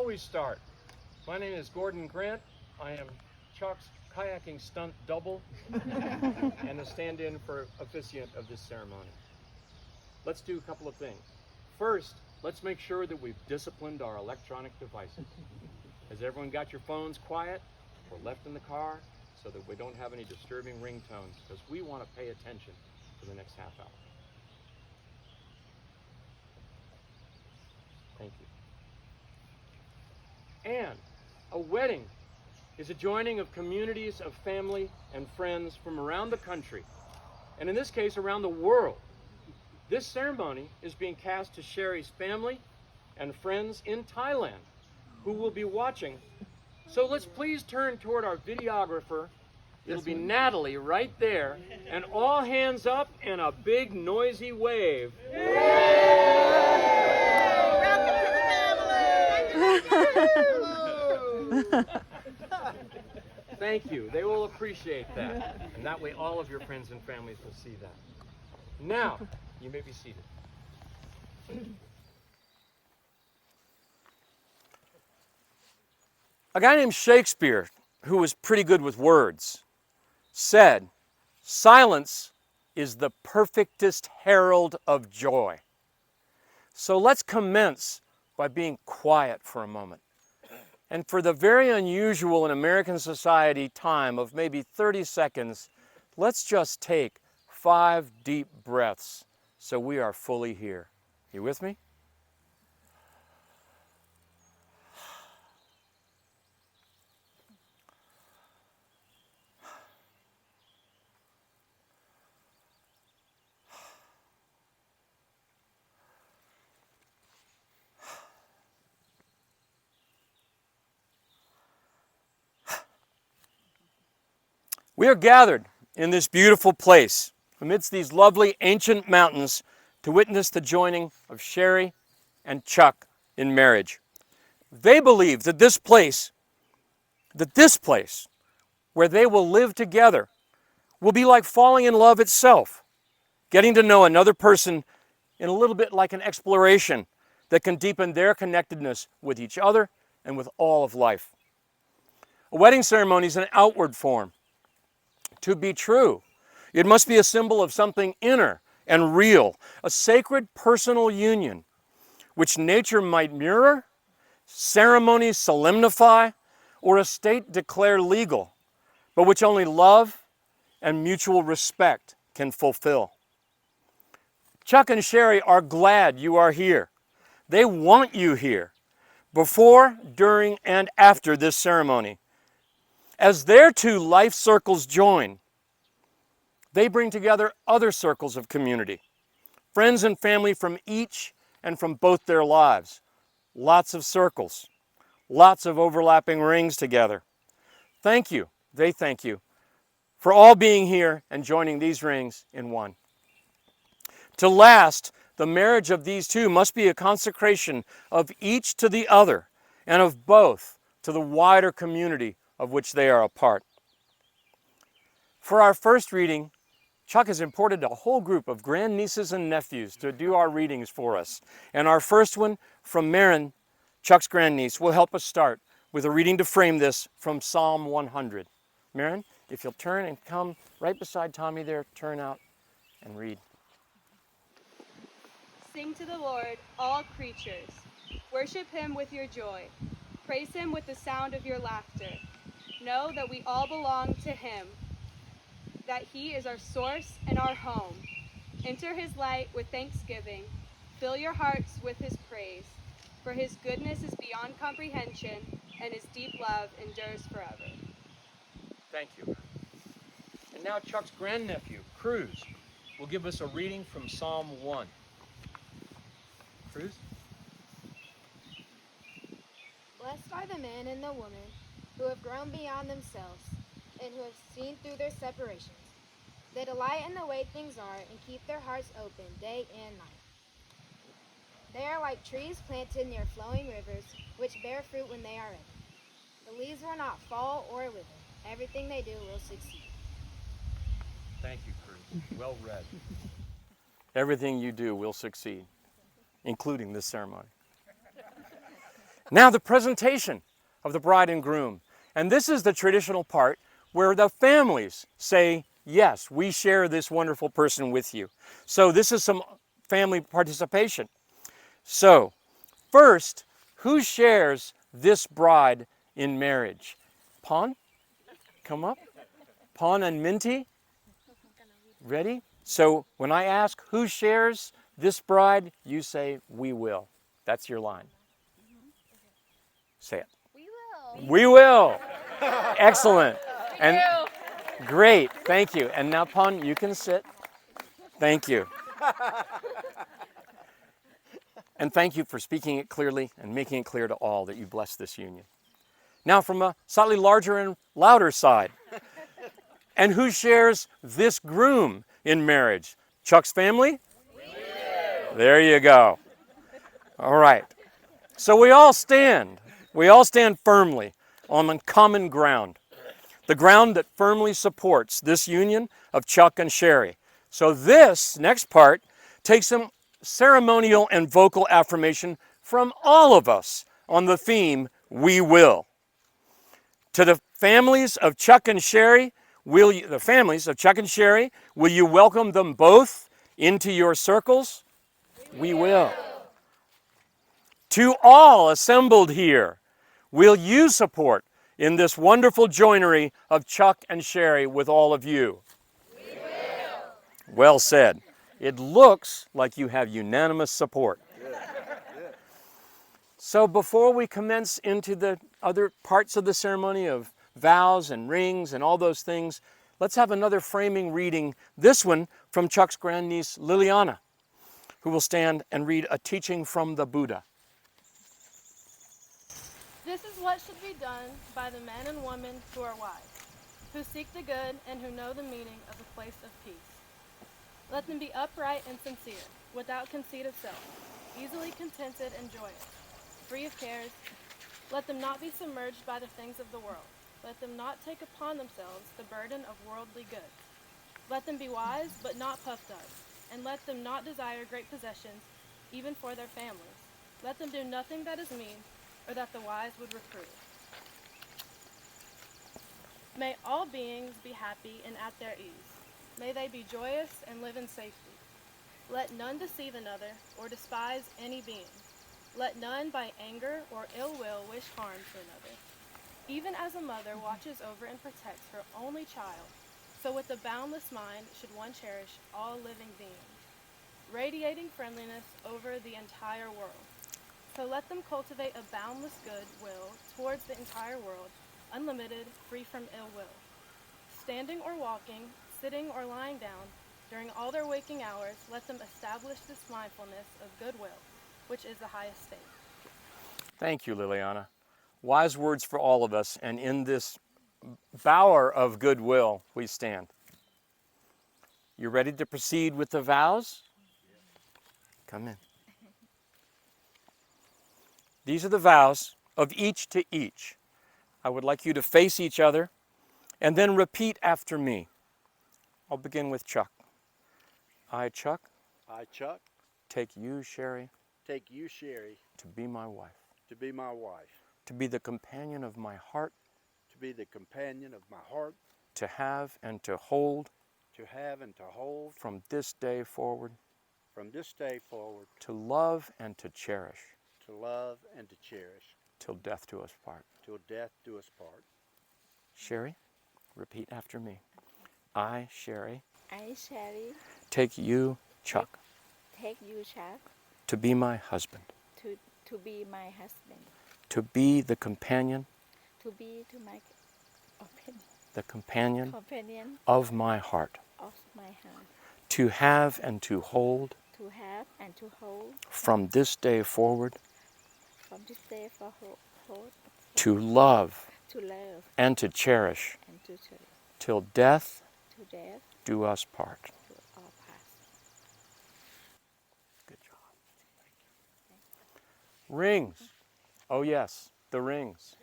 we start. My name is Gordon Grant. I am Chuck's kayaking stunt double and a stand-in for officiant of this ceremony. Let's do a couple of things. First, let's make sure that we've disciplined our electronic devices. Has everyone got your phones quiet or left in the car so that we don't have any disturbing ringtones, because we want to pay attention for the next half hour. Thank you. And a wedding is a joining of communities of family and friends from around the country, and in this case, around the world. This ceremony is being cast to Sherry's family and friends in Thailand, who will be watching. So let's please turn toward our videographer. It'll be Natalie right there, and all hands up and a big noisy wave. Thank you. They will appreciate that. And that way all of your friends and families will see that. Now, you may be seated. A guy named Shakespeare, who was pretty good with words, said, "Silence is the perfectest herald of joy." So let's commence by being quiet for a moment. And for the very unusual in American society time of maybe 30 seconds, let's just take 5 deep breaths so we are fully here. You with me? We are gathered in this beautiful place amidst these lovely ancient mountains to witness the joining of Sherry and Chuck in marriage. They believe that this place where they will live together will be like falling in love itself, getting to know another person in a little bit like an exploration that can deepen their connectedness with each other and with all of life. A wedding ceremony is an outward form. To be true, it must be a symbol of something inner and real, a sacred personal union, which nature might mirror, ceremonies solemnify, or a state declare legal, but which only love and mutual respect can fulfill. Chuck and Sherry are glad you are here. They want you here, before, during, and after this ceremony. As their 2 life circles join, they bring together other circles of community, friends and family from each and from both their lives. Lots of circles, lots of overlapping rings together. Thank you, they thank you, for all being here and joining these rings in one. To last, the marriage of these 2 must be a consecration of each to the other and of both to the wider community of which they are a part. For our first reading, Chuck has imported a whole group of grandnieces and nephews to do our readings for us. And our first one from Marin, Chuck's grandniece, will help us start with a reading to frame this from Psalm 100. Marin, if you'll turn and come right beside Tommy there, turn out and read. Sing to the Lord, all creatures. Worship him with your joy. Praise him with the sound of your laughter. Know that we all belong to him, that he is our source and our home. Enter his light with thanksgiving. Fill your hearts with his praise. For his goodness is beyond comprehension, and his deep love endures forever. Thank you. And now Chuck's grandnephew, Cruz, will give us a reading from Psalm 1. Cruz? Blessed are the men and the women who have grown beyond themselves and who have seen through their separations. They delight in the way things are and keep their hearts open day and night. They are like trees planted near flowing rivers, which bear fruit when they are ready. The leaves will not fall or wither. Everything they do will succeed. Thank you, Cruz. Well read. Everything you do will succeed, including this ceremony. Now the presentation of the bride and groom. And this is the traditional part where the families say, yes, we share this wonderful person with you. So this is some family participation. So first, who shares this bride in marriage? Pon, come up. Pon and Minty, ready? So when I ask who shares this bride, you say, we will. That's your line. Say it. We will. We will. Excellent. And great. Thank you. And now, Pon, you can sit. Thank you. And thank you for speaking it clearly and making it clear to all that you bless this union. Now, from a slightly larger and louder side. And who shares this groom in marriage? Chuck's family? We do. There you go. All right. So we all stand firmly on common ground. The ground that firmly supports this union of Chuck and Sherry. So this next part takes some ceremonial and vocal affirmation from all of us on the theme, we will. To the families of Chuck and Sherry, will you welcome them both into your circles? We will. To all assembled here, will you support in this wonderful joinery of Chuck and Sherry with all of you? We will. Well said. It looks like you have unanimous support. Good. So before we commence into the other parts of the ceremony of vows and rings and all those things, let's have another framing reading, this one from Chuck's grandniece Liliana, who will stand and read a teaching from the Buddha. This is what should be done by the men and women who are wise, who seek the good and who know the meaning of the place of peace. Let them be upright and sincere, without conceit of self, easily contented and joyous, free of cares. Let them not be submerged by the things of the world. Let them not take upon themselves the burden of worldly goods. Let them be wise, but not puffed up, and let them not desire great possessions, even for their families. Let them do nothing that is mean, or that the wise would reprove. May all beings be happy and at their ease. May they be joyous and live in safety. Let none deceive another or despise any being. Let none by anger or ill will wish harm to another. Even as a mother watches over and protects her only child, so with a boundless mind should one cherish all living beings, radiating friendliness over the entire world. So let them cultivate a boundless good will towards the entire world, unlimited, free from ill will. Standing or walking, sitting or lying down, during all their waking hours, let them establish this mindfulness of goodwill, which is the highest state. Thank you, Liliana. Wise words for all of us, and in this bower of goodwill, we stand. You ready to proceed with the vows? Come in. These are the vows of each to each. I would like you to face each other and then repeat after me. I'll begin with Chuck. I, Chuck. I, Chuck. Take you, Sherry. Take you, Sherry. To be my wife. To be my wife. To be the companion of my heart. To be the companion of my heart. To have and to hold. To have and to hold. From this day forward. From this day forward. To love and to cherish. To love and to cherish. Till death do us part. Till death do us part. Sherry, repeat after me. I, Sherry. I, Sherry. Take you, Chuck. Take you, Chuck. To be my husband. To be my husband. To be the companion. To be to my opinion. The companion. Companion of my heart. Of my heart. To have and to hold. To have and to hold. From this day forward. From this day forward. To love. To love. And to cherish. And to cherish. Till death. To death. Do us part. Do our part. Good job. Rings. Oh yes, the rings.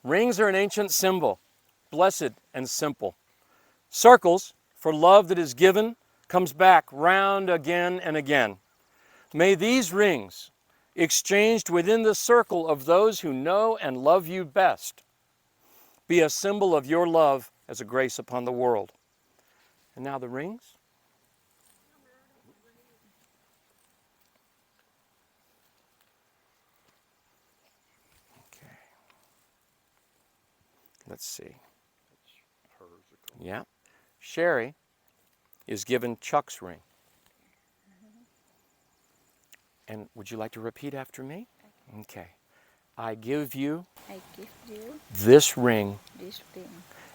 Rings are an ancient symbol, blessed and simple. Circles, for love that is given, comes back round again and again. May these rings exchanged within the circle of those who know and love you best. Be a symbol of your love as a grace upon the world. And now the rings. Okay. Let's see. Yeah. Sherry is given Chuck's ring. And would you like to repeat after me? Okay. I give you I give you this ring this ring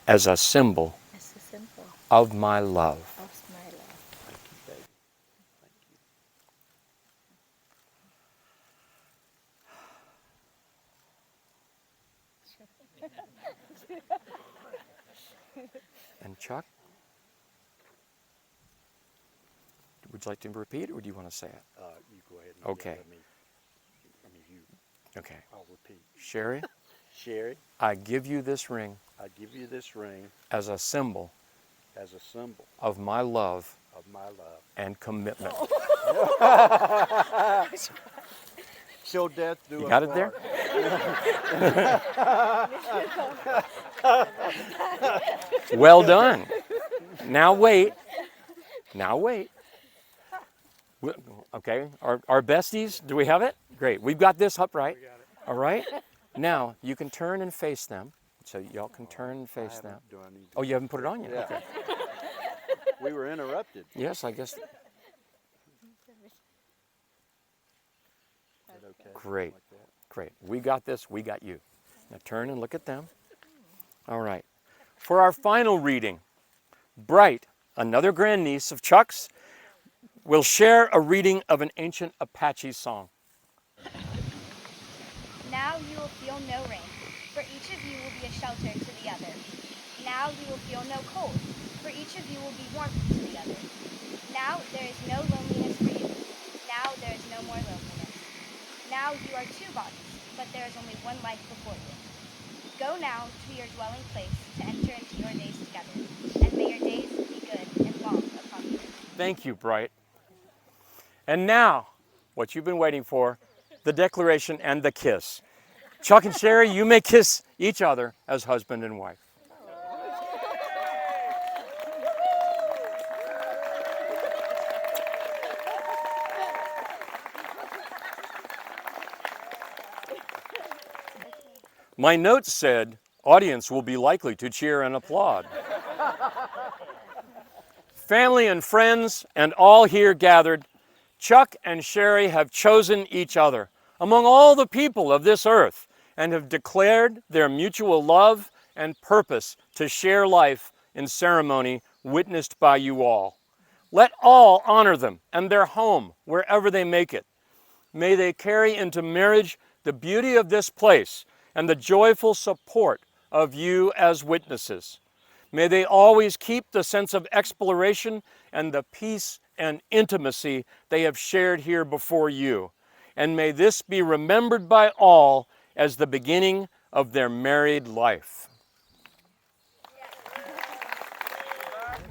as a symbol as a symbol of my love. of my love. Thank you, baby. And Chuck, would you like to repeat or do you want to say it? You go ahead and Okay. you. Okay. I'll repeat. Sherry, Sherry, I give you this ring I give you this ring as a symbol as a symbol of my love of my love. and commitment. Till death do You us got it there? part. Well done. Now wait. Now wait. Okay, our besties, do we have it? Great, we've got this upright. All right? Now, you can turn and face them. So y'all can turn and face them. Do I need to? Oh, you haven't put it on yet? Yeah. Okay. We were interrupted. Yes, I guess. Is that okay? Great. Like that? Great. We got this, we got you. Now turn and look at them. All right. For our final reading, Bright, another grandniece of Chuck's, will share a reading of an ancient Apache song. Now you will feel no rain, for each of you will be a shelter to the other. Now you will feel no cold, for each of you will be warmth to the other. Now there is no loneliness for you. Now there is no more loneliness. Now you are two bodies, but there is only one life before you. Go now to your dwelling place to enter into your days together, and may your days be good and long upon you. Thank you, Bright. And now, what you've been waiting for, the declaration and the kiss. Chuck and Sherry, you may kiss each other as husband and wife. My notes said, audience will be likely to cheer and applaud. Family and friends and all here gathered, Chuck and Sherry have chosen each other among all the people of this earth and have declared their mutual love and purpose to share life in ceremony witnessed by you all. Let all honor them and their home wherever they make it. May they carry into marriage the beauty of this place and the joyful support of you as witnesses. May they always keep the sense of exploration and the peace and intimacy they have shared here before you. And may this be remembered by all as the beginning of their married life.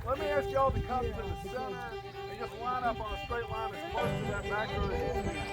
Let me ask y'all to come to the center and just line up on a straight line as close to that back row as you can.